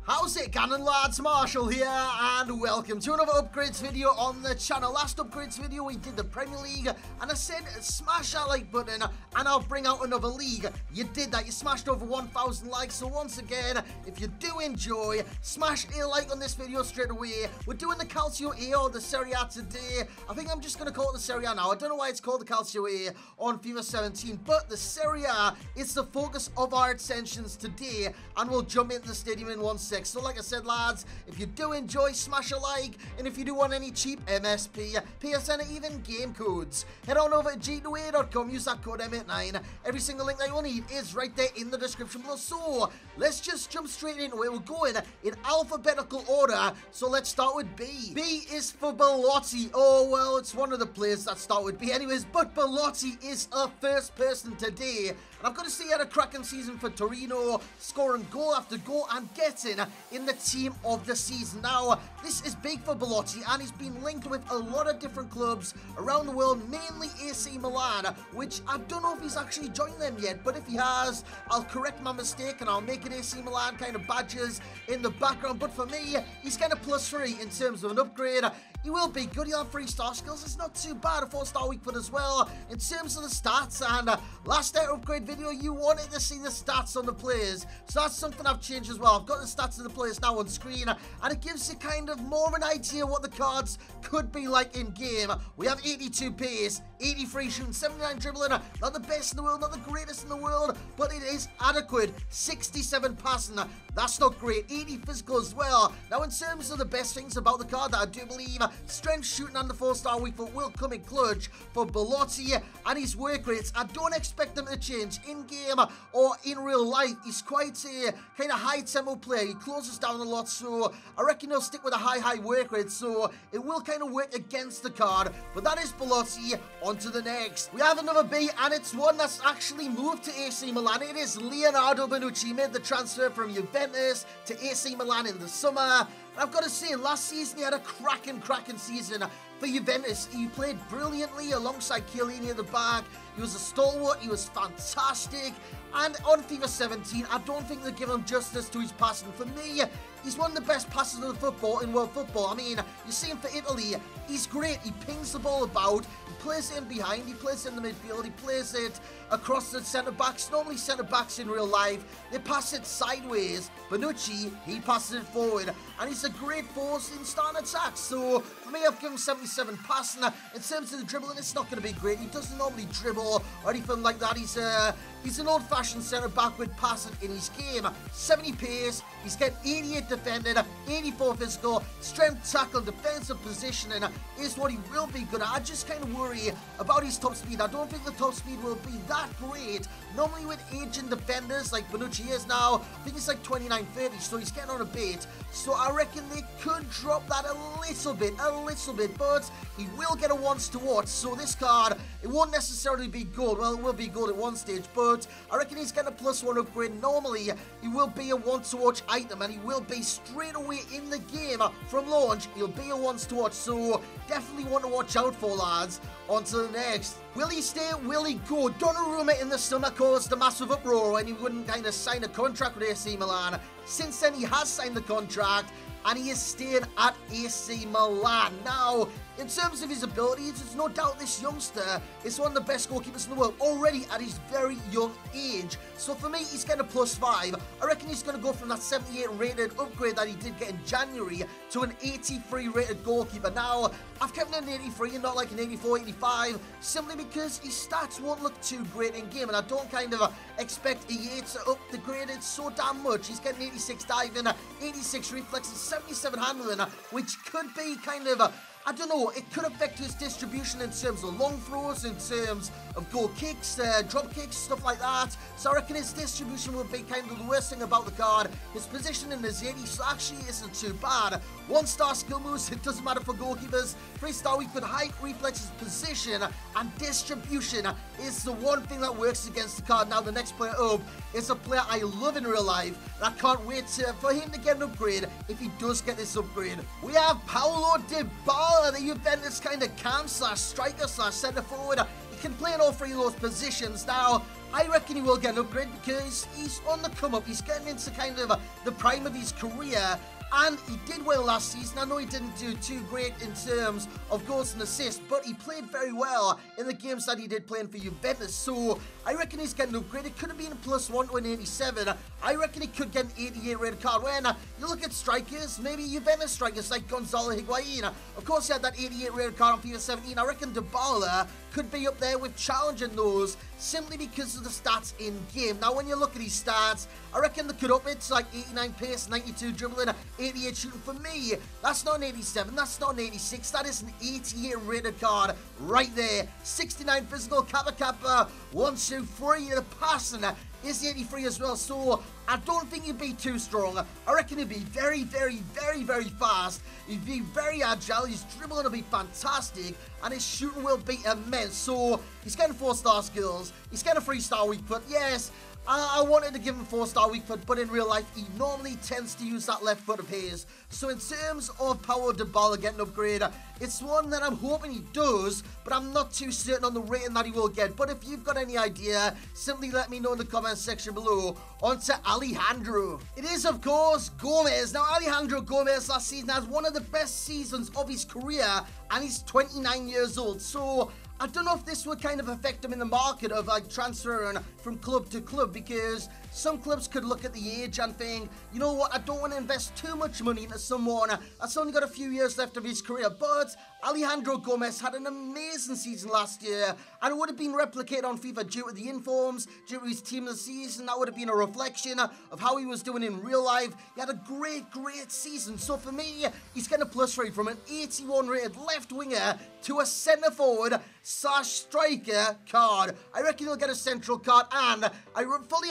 How's it going, lads? Marshall here, and welcome to another upgrades video on the channel. Last upgrades video we did the Premier League, and I said smash that like button and I'll bring out another league. You did that, you smashed over 1,000 likes, so once again, if you do enjoy, smash a like on this video straight away. We're doing the Calcio A or the Serie A today. I think I'm just going to call it the Serie A now. I don't know why it's called the Calcio A on FIFA 17, but the Serie A is the focus of our attentions today, and we'll jump into the stadium in 1 sec. So like I said, lads, if you do enjoy, smash a like, and if you do want any cheap MSP, PSN, or even game codes, head on over to g2a.com, use that code M89. Every single link that you will need is right there in the description below. So let's just jump straight into it. We're going in alphabetical order, so let's start with B. B is for Belotti. Oh, well, it's one of the players that start with B anyways, but Belotti is a first person today, and I've got to say he had a cracking season for Torino, scoring goal after goal and getting in the team of the season. Now, this is big for Belotti, and he's been linked with a lot of different clubs around the world, mainly AC Milan, which I don't know if he's actually joined them yet, but if he has, I'll correct my mistake and I'll make it AC Milan kind of badges in the background. But for me, he's kind of +3 in terms of an upgrade. He will be good. He'll have 3-star skills. It's not too bad. A 4-star weak foot as well in terms of the stats. And last upgrade video, you wanted to see the stats on the players, so that's something I've changed as well. I've got the stats of the players now on screen, and it gives you kind of more of an idea what the cards could be like in game. We have 82 pace, 83 shooting, 79 dribbling. Not the best in the world, not the greatest in the world, but it is adequate. 67 passing. That's not great. 80 physical as well. Now, in terms of the best things about the card that I do believe, strength, shooting, and the 4-star weak foot will come in clutch for Belotti, and his work rates, I don't expect them to change in game or in real life. He's quite a kind of high tempo player. He closes down a lot, so I reckon he'll stick with a high work rate, so it will kind of work against the card. But that is Belotti. On to the next. We have another B, and it's one that's actually moved to AC Milan. It is Leonardo Bonucci. He made the transfer from Juventus to AC Milan in the summer. And I've got to say, last season he had a cracking season for Juventus. He played brilliantly alongside Chiellini at the back. He was a stalwart. He was fantastic. And on FIFA 17, I don't think they give him justice to his passing. For me, he's one of the best passers of the football in world football. I mean, you see him for Italy. He's great. He pings the ball about. He plays it in behind. He plays it in the midfield. He plays it across the centre-backs. Normally centre-backs in real life, they pass it sideways. Bonucci, he passes it forward. And he's a great force in starting attacks. So, for me, I've given him 77 passing. In terms of the dribbling, it's not going to be great. He doesn't normally dribble or anything like that. He's an old-fashioned centre-back with passing in his game. 70 pace. He's got 88 defending, 84 physical, strength, tackle, defensive positioning is what he will be good at. I just kind of worry about his top speed. I don't think the top speed will be that great. Normally with aging defenders like Bonucci is now, I think it's like 29, 30, so he's getting on a bit. So I reckon they could drop that a little bit, but he will get a once to watch. So this card, it won't necessarily be gold. Well, it will be gold at one stage, but I reckon he's getting a +1 upgrade. Normally, he will be a once to watch item, and he will be straight away in the game from launch. He'll be a once to watch, so definitely want to watch out for, lads. On to the next. Will he stay? Will he go? Donnarumma in the summer caused a massive uproar when he wouldn't kind of sign a contract with AC Milan. Since then, he has signed the contract, and he is staying at AC Milan. Now, in terms of his abilities, there's no doubt this youngster is one of the best goalkeepers in the world already at his very young age. So for me, he's getting a +5. I reckon he's going to go from that 78 rated upgrade that he did get in January to an 83 rated goalkeeper. Now, I've kept him an 83 and not like an 84, 85, simply because his stats won't look too great in game, and I don't kind of expect EA to up the grade it so damn much. He's getting 86 diving, 86 reflexes, 77 handling, which could be kind of I don't know, it could affect his distribution in terms of long throws, in terms of goal kicks, drop kicks, stuff like that. So I reckon his distribution will be kind of the worst thing about the card. His position in the Z80 actually isn't too bad. 1-star skill moves, it doesn't matter for goalkeepers. 3-star weak foot, height, reflexes, position, and distribution is the one thing that works against the card. Now the next player up is a player I love in real life, and I can't wait for him to get an upgrade if he does get this upgrade. We have Paulo Dybala, the Juventus kind of cam/striker/centre forward. He can play in all three of those positions. Now, I reckon he will get an upgrade because he's on the come up. He's getting into kind of the prime of his career. And he did well last season. I know he didn't do too great in terms of goals and assists, but he played very well in the games that he did playing for Juventus. So I reckon he's getting upgraded. It could have been a +1 to an 87. I reckon he could get an 88 rated card. When you look at strikers, maybe Juventus strikers like Gonzalo Higuain. Of course, he had that 88 rated card on FIFA 17. I reckon Dybala could be up there with challenging those simply because of the stats in game. Now, when you look at his stats, I reckon they could up it to like 89 pace, 92 dribbling, 88 shooting. For me, that's not an 87, that's not an 86, that is an 88 rated card right there. 69 physical, Kappa, 1, 2, 3, the passing is 83 as well, so I don't think he'd be too strong. I reckon he'd be very, very, very, very fast. He'd be very agile, his dribbling will be fantastic, and his shooting will be immense. So he's getting 4-star skills, he's getting a 3-star weak foot. Yes, I wanted to give him 4-star weak foot, but in real life, he normally tends to use that left foot of his. So in terms of Paulo Dybala getting an upgrade, it's one that I'm hoping he does, but I'm not too certain on the rating that he will get. But if you've got any idea, simply let me know in the comment section below. On to Alejandro. It is, of course, Gomez. Now, Alejandro Gomez last season has one of the best seasons of his career, and he's 29 years old. So I don't know if this would kind of affect him in the market of like transferring from club to club, because some clubs could look at the age and think, you know what, I don't want to invest too much money into someone that's only got a few years left of his career. But Alejandro Gomez had an amazing season last year, and it would have been replicated on FIFA due to the informs, due to his team of the season. That would have been a reflection of how he was doing in real life. He had a great, great season. So for me, he's getting a +3 from an 81 rated left winger to a centre forward / striker card. I reckon he'll get a central card, and I fully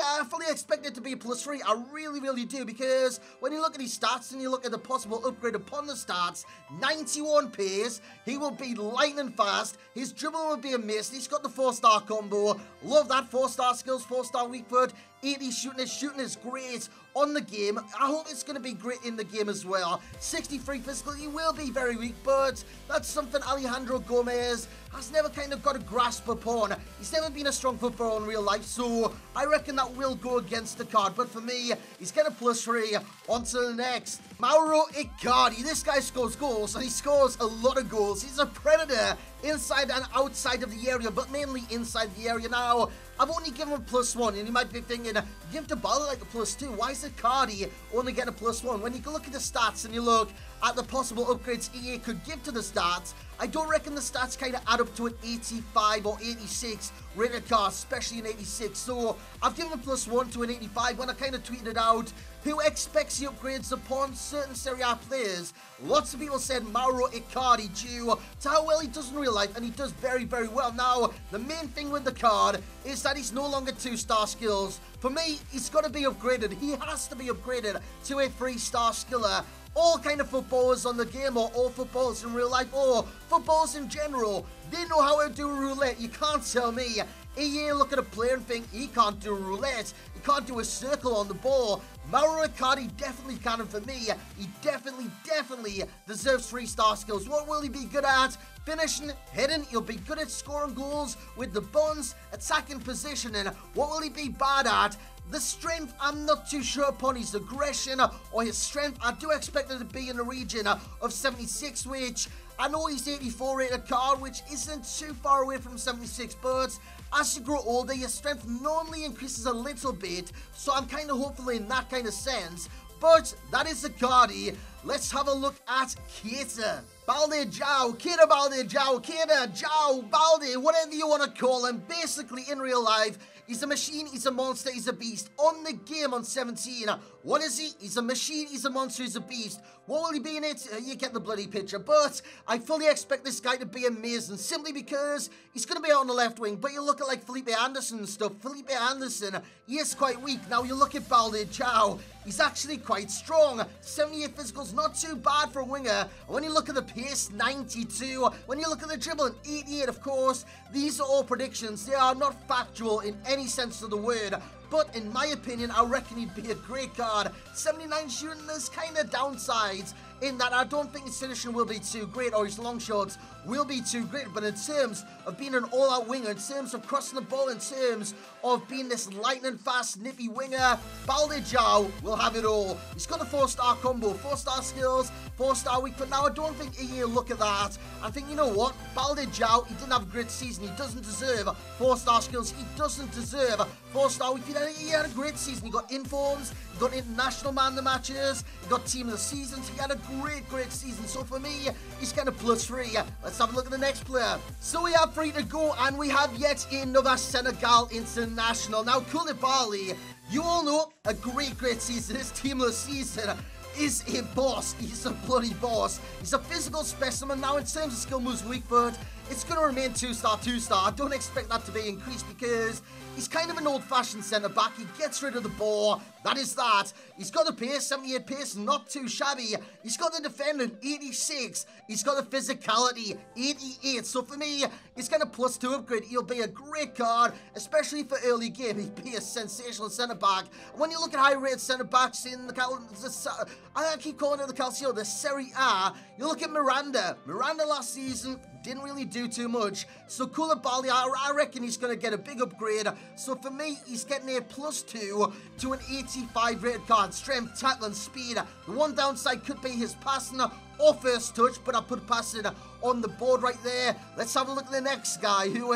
expect it to be a +3. I really, really do, because when you look at his stats and you look at the possible upgrade upon the stats, 91 pace, he will be lightning fast, his dribble will be amazing, he's got the 4-star combo, love that, 4-star skills, 4-star weak foot, 80 shooting, his shooting is great on the game. I hope it's going to be great in the game as well. 63 physical, he will be very weak, but that's something Alejandro Gomez has never kind of got a grasp upon. He's never been a strong footballer in real life, so I reckon that will go against the card. But for me, he's getting a +3. On to the next. Mauro Icardi. This guy scores goals, and he scores a lot of goals. He's a predator inside and outside of the area, but mainly inside the area. Now, I've only given him a +1, and you might be thinking, give Dybala like a +2. Why is Icardi only getting a +1? When you look at the stats and you look at the possible upgrades EA could give to the stats, I don't reckon the stats kind of add up to an 85 or 86 rated card, especially an 86. So I've given him a +1 to an 85 when I kind of tweeted out who expects the upgrades upon certain Serie A players. Lots of people said Mauro Icardi due to how well he does in real life, and he does very, very well. Now, the main thing with the card is that he's no longer 2-star skills. For me, he's got to be upgraded. He has to be upgraded to a 3-star skiller. All kind of footballers on the game, or all footballers in real life, or footballers in general, they know how to do roulette. You can't tell me EA look at a player and think he can't do roulette, he can't do a circle on the ball. Mauro Icardi definitely can, and for me, he definitely deserves 3-star skills. What will he be good at? Finishing, heading. He'll be good at scoring goals with the buns, attacking, positioning. What will he be bad at? The strength, I'm not too sure upon his aggression or his strength. I do expect it to be in the region of 76, which I know he's 84 rated card, which isn't too far away from 76, but as you grow older, your strength normally increases a little bit, so I'm kind of hopeful in that kind of sense. But that is Icardi. Let's have a look at Keita. Balde João, Keita Balde João, Keita João Balde, whatever you want to call him. Basically, in real life, he's a machine, he's a monster, he's a beast. On the game on 17, what is he? He's a machine, he's a monster, he's a beast. What will he be in it? You get the bloody picture. But I fully expect this guy to be amazing, simply because he's going to be out on the left wing. But you look at like Felipe Anderson and stuff. Felipe Anderson, he is quite weak. Now you look at Balde João, he's actually quite strong. 78 physicals, not too bad for a winger. And when you look at the pace, 92. When you look at the dribbling, 88, of course. These are all predictions. They are not factual in any sense of the word. But in my opinion, I reckon he'd be a great card. 79 shooting, there's kind of downsides in that I don't think his finishing will be too great, or his long shots will be too great, but in terms of being an all-out winger, in terms of crossing the ball, in terms of being this lightning fast, nippy winger, Baldejao will have it all. He's got the 4-star combo, 4-star skills, 4-star weak, but now I don't think he'll look at that and think, you know what, Baldejao, he didn't have a great season, he doesn't deserve 4-star skills, he doesn't deserve 4-star weak. He had a great season, he got informs, he got international man of the matches, he got team of the season, so he had a great season. So for me, he's getting a +3. Let's have a look at the next player. So we have 3 to go, and we have yet another Senegal international. Now, Koulibaly, you all know, a great season. His team of the season is a boss. He's a bloody boss. He's a physical specimen. Now, in terms of skill moves, weak foot, it's going to remain 2-star. I don't expect that to be increased because he's kind of an old-fashioned centre-back. He gets rid of the ball. That is that. He's got the pace, 78 pace, not too shabby. He's got the defending, 86. He's got the physicality, 88. So for me, he's got a +2 upgrade. He'll be a great card, especially for early game. He'd be a sensational centre-back. And when you look at high-rated centre-backs in the I keep calling it the Calcio, the Serie A, you look at Miranda. Miranda last season didn't really do too much. So Koulibaly, I reckon he's going to get a big upgrade. So for me, he's getting a +2 to an 85 rated card. Strength, tackling, speed. The one downside could be his passing or first touch, but I put passing on the board right there. Let's have a look at the next guy who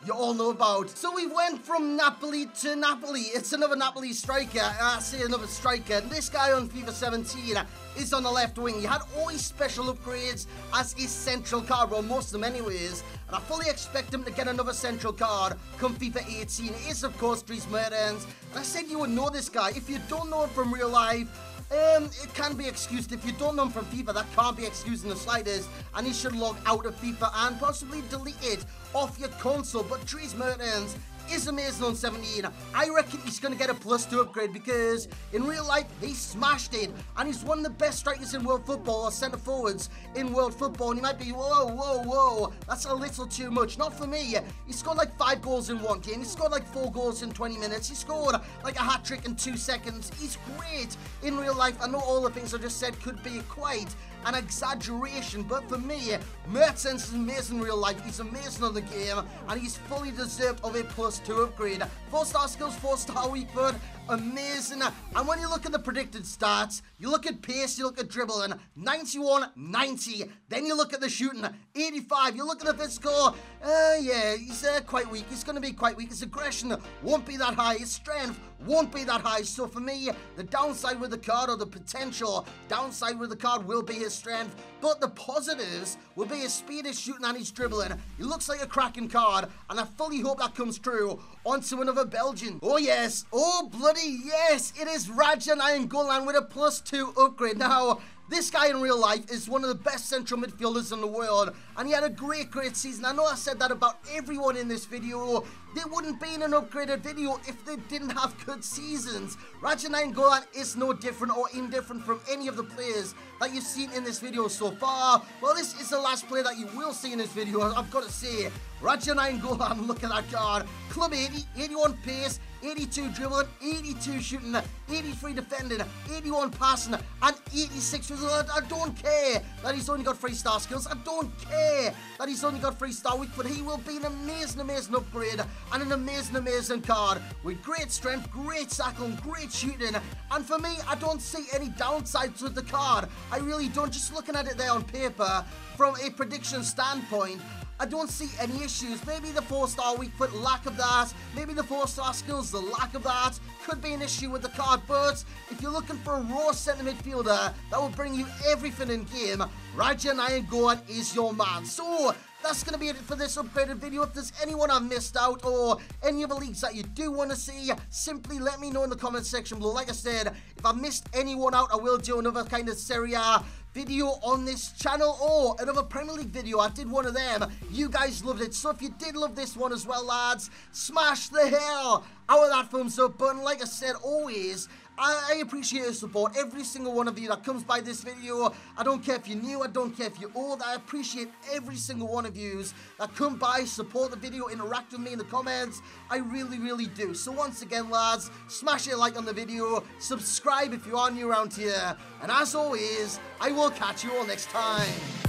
you all know about. So we went from Napoli to Napoli. It's another Napoli striker. I say another striker. And this guy on FIFA 17 is on the left wing. He had all his special upgrades as his central card, well, most of them anyways. And I fully expect him to get another central card come FIFA 18. It is, of course, Dries Mertens. And I said you would know this guy. If you don't know him from real life, it can be excused. If you don't know him from FIFA, that can't be excused in the slightest, and he should log out of FIFA and possibly delete it off your console. But Dries Mertens is amazing on 17. I reckon he's going to get a +2 upgrade because in real life he smashed it, and he's one of the best strikers in world football, or centre forwards in world football. And you might be, whoa, that's a little too much. Not for me. He scored like 5 goals in one game. He scored like 4 goals in 20 minutes. He scored like a hat-trick in 2 seconds. He's great in real life. I know all the things I just said could be quite an exaggeration, but for me, Mertens is amazing in real life. He's amazing on the game, and he's fully deserved of a +2 upgrade. 4-star skills, 4-star weak foot, amazing. And when you look at the predicted stats, you look at pace, you look at dribbling, 91, 90. Then you look at the shooting, 85. You look at the physical, yeah, he's quite weak. He's going to be quite weak. His aggression won't be that high. His strength won't be that high. So for me, the downside with the card, or the potential downside with the card, will be his strength. But the positives will be his speed, his shooting, and his dribbling. He looks like a cracking card, and I fully hope that comes true. On to another Belgian. Oh yes, oh bloody yes, it is Radja Nainggolan with a +2 upgrade. Now, this guy in real life is one of the best central midfielders in the world, and he had a great season. I know I said that about everyone in this video. There wouldn't be an upgraded video if they didn't have good seasons. Radja Nainggolan is no different or indifferent from any of the players that you've seen in this video so far. Well, this is the last player that you will see in this video, I've got to say. Radja Nainggolan, look at that card. Club 80, 81 pace, 82 dribbling, 82 shooting, 83 defending, 81 passing, and 86 physical. I don't care that he's only got 3-star skills. I don't care that he's only got 3-star weak, but he will be an amazing upgrade and an amazing card with great strength, great tackling, great shooting. And for me, I don't see any downsides with the card. I really don't. Just looking at it there on paper, from a prediction standpoint, I don't see any issues. Maybe the 4-star weak foot, lack of that. Maybe the 4-star skills, the lack of that could be an issue with the card. But if you're looking for a raw centre midfielder that will bring you everything in game, Radja Nainggolan is your man. So that's going to be it for this upgraded video. If there's anyone I've missed out or any other leagues that you do want to see, simply let me know in the comment section below. Like I said, if I missed anyone out, I will do another kind of Serie A video on this channel, or another Premier League video. I did one of them. You guys loved it. So if you did love this one as well, lads, smash the hell out of that thumbs up button. Like I said, always, I appreciate your support. Every single one of you that comes by this video. I don't care if you're new, I don't care if you're old. I appreciate every single one of you that come by, support the video, interact with me in the comments. I really, really do. So once again, lads, smash a like on the video, subscribe if you are new around here, and as always, I will catch you all next time.